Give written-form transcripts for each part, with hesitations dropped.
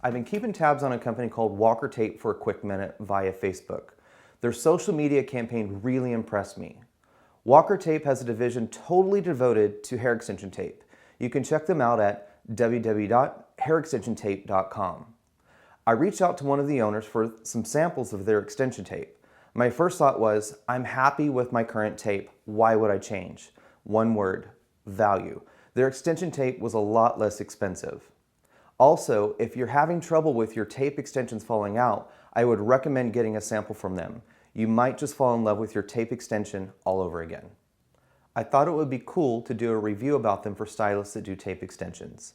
I've been keeping tabs on a company called Walker Tape for a quick minute via Facebook. Their social media campaign really impressed me. Walker Tape has a division totally devoted to hair extension tape. You can check them out at www.hairextensiontape.com. I reached out to one of the owners for some samples of their extension tape. My first thought was, I'm happy with my current tape. Why would I change? One word, value. Their extension tape was a lot less expensive. Also, if you're having trouble with your tape extensions falling out, I would recommend getting a sample from them. You might just fall in love with your tape extension all over again. I thought it would be cool to do a review about them for stylists that do tape extensions.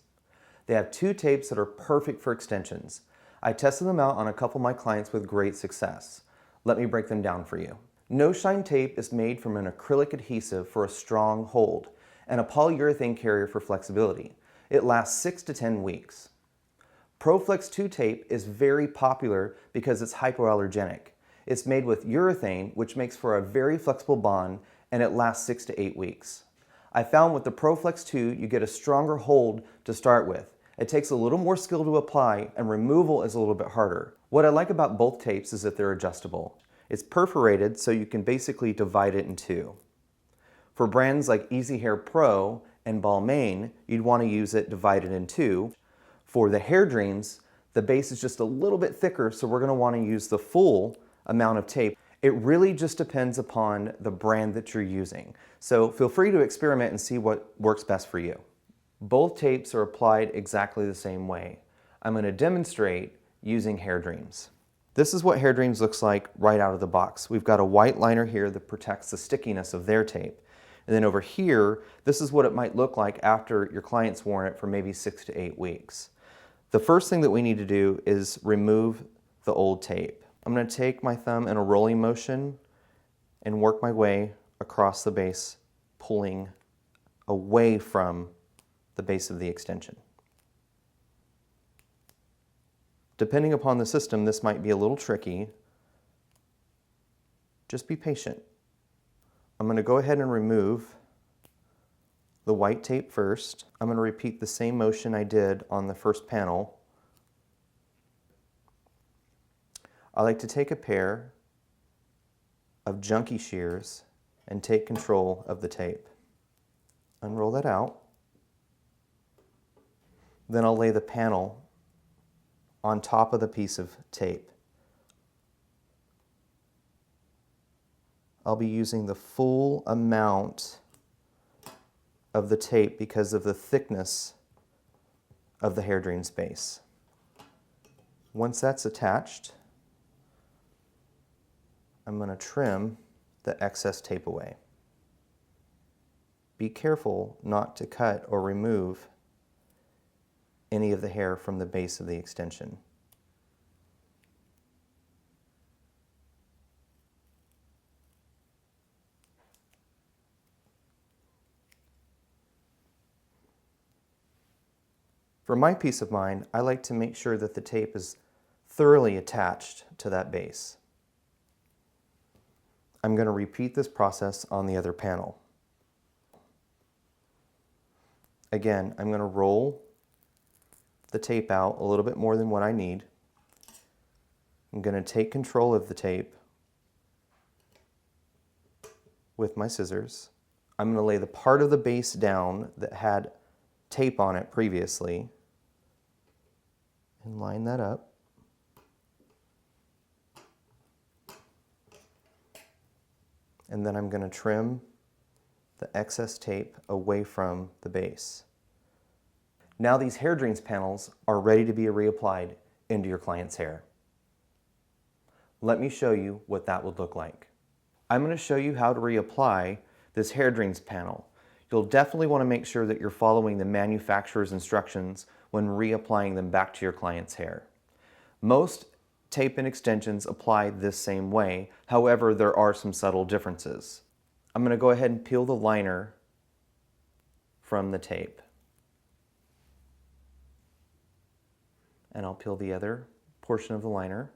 They have 2 tapes that are perfect for extensions. I tested them out on a couple of my clients with great success. Let me break them down for you. No Shine tape is made from an acrylic adhesive for a strong hold and a polyurethane carrier for flexibility. It lasts 6 to 10 weeks. ProFlex 2 tape is very popular because it's hypoallergenic. It's made with urethane, which makes for a very flexible bond, and it lasts 6 to 8 weeks. I found with the ProFlex 2, you get a stronger hold to start with. It takes a little more skill to apply, and removal is a little bit harder. What I like about both tapes is that they're adjustable. It's perforated, so you can basically divide it in 2. For brands like Easy Hair Pro and Balmain, you'd want to use it divided in 2. For the Hair Dreams, the base is just a little bit thicker, so we're going to want to use the full amount of tape. It really just depends upon the brand that you're using. So feel free to experiment and see what works best for you. Both tapes are applied exactly the same way. I'm going to demonstrate using Hair Dreams. This is what Hair Dreams looks like right out of the box. We've got a white liner here that protects the stickiness of their tape. And then over here, this is what it might look like after your client's worn it for maybe 6 to 8 weeks. The first thing that we need to do is remove the old tape. I'm going to take my thumb in a rolling motion and work my way across the base, pulling away from the base of the extension. Depending upon the system, this might be a little tricky. Just be patient. I'm going to go ahead and remove the white tape first. I'm going to repeat the same motion I did on the first panel. I like to take a pair of junkie shears and take control of the tape. Unroll that out. Then I'll lay the panel on top of the piece of tape. I'll be using the full amount of the tape because of the thickness of the Hair Dreams base. Once that's attached, I'm going to trim the excess tape away. Be careful not to cut or remove any of the hair from the base of the extension. For my peace of mind, I like to make sure that the tape is thoroughly attached to that base. I'm going to repeat this process on the other panel. Again, I'm going to roll the tape out a little bit more than what I need. I'm going to take control of the tape with my scissors. I'm going to lay the part of the base down that had tape on it previously and line that up. And then I'm going to trim the excess tape away from the base. Now these Hair Dreams panels are ready to be reapplied into your client's hair. Let me show you what that would look like. I'm going to show you how to reapply this Hair Dreams panel. You'll definitely want to make sure that you're following the manufacturer's instructions when reapplying them back to your client's hair. Most tape and extensions apply this same way. However, there are some subtle differences. I'm going to go ahead and peel the liner from the tape. And I'll peel the other portion of the liner.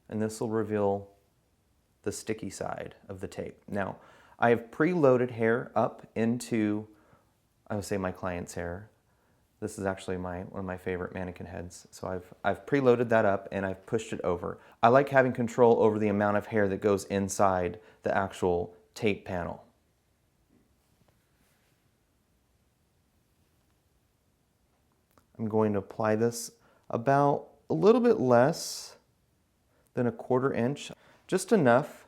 And this will reveal the sticky side of the tape. Now, I have preloaded hair up into, I would say, my client's hair. This is actually one of my favorite mannequin heads. So I've preloaded that up and I've pushed it over. I like having control over the amount of hair that goes inside the actual tape panel. I'm going to apply this about a little bit less than a 1/4 inch, just enough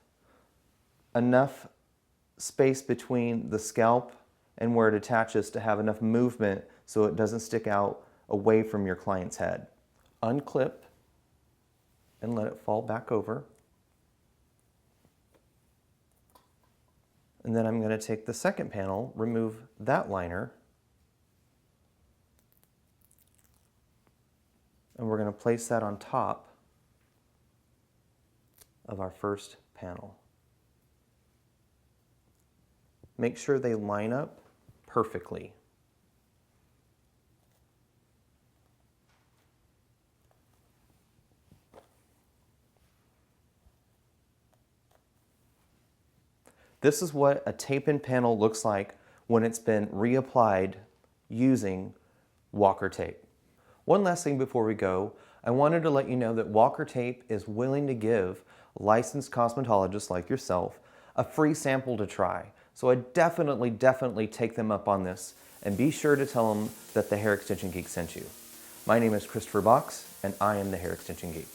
space between the scalp and where it attaches to have enough movement so it doesn't stick out away from your client's head. Unclip and let it fall back over. And then I'm going to take the second panel, remove that liner, and we're going to place that on top of our first panel. Make sure they line up perfectly. This is what a tape-in panel looks like when it's been reapplied using Walker tape. One last thing before we go, I wanted to let you know that Walker Tape is willing to give licensed cosmetologists like yourself a free sample to try. So I definitely take them up on this, and be sure to tell them that the Hair Extension Geek sent you. My name is Christopher Box, and I am the Hair Extension Geek.